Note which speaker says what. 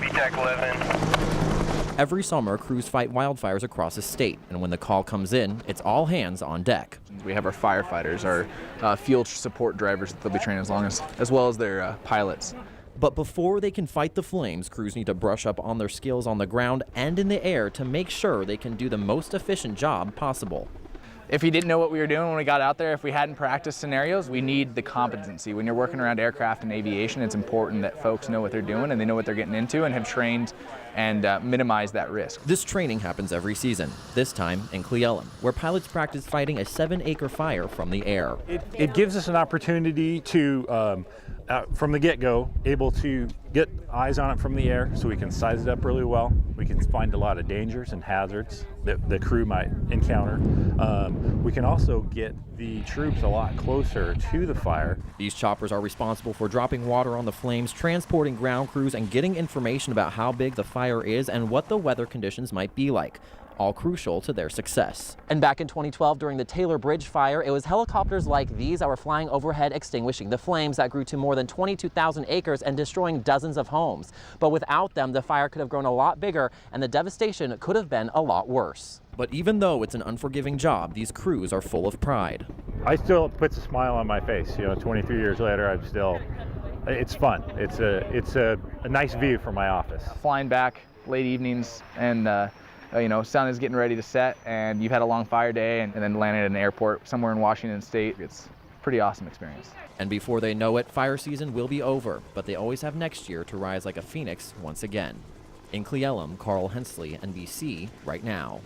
Speaker 1: Copy, TAC 11.
Speaker 2: Every summer, crews fight wildfires across the state, and when the call comes in, it's all hands on deck.
Speaker 3: We have our firefighters, our field support drivers that they'll be training as well as their pilots.
Speaker 2: But before they can fight the flames, crews need to brush up on their skills on the ground and in the air to make sure they can do the most efficient job possible.
Speaker 3: If we didn't know what we were doing when we got out there, if we hadn't practiced scenarios, we need the competency. When you're working around aircraft and aviation, it's important that folks know what they're doing and they know what they're getting into and have trained and minimize that risk.
Speaker 2: This training happens every season, this time in Cle Elum, where pilots practice fighting a 7-acre fire from the air.
Speaker 4: It gives us an opportunity to, from the get-go, able to get eyes on it from the air so we can size it up really well. We can find a lot of dangers and hazards that the crew might encounter. We can also get the troops a lot closer to the fire.
Speaker 2: These choppers are responsible for dropping water on the flames, transporting ground crews, and getting information about how big the fire is and what the weather conditions might be like. All crucial to their success. And back in 2012, during the Taylor Bridge fire, it was helicopters like these that were flying overhead extinguishing the flames that grew to more than 22,000 acres and destroying dozens of homes. But without them, the fire could have grown a lot bigger and the devastation could have been a lot worse. But even though it's an unforgiving job, these crews are full of pride.
Speaker 4: I still puts a smile on my face. 23 years later, I'm still, it's fun. It's a nice view from my office.
Speaker 3: Flying back late evenings and sun is getting ready to set and you've had a long fire day and then landing at an airport somewhere in Washington State. It's a pretty awesome experience.
Speaker 2: And before they know it, fire season will be over, but they always have next year to rise like a phoenix once again. In Cle Elum, Carl Hensley, NBC, right now.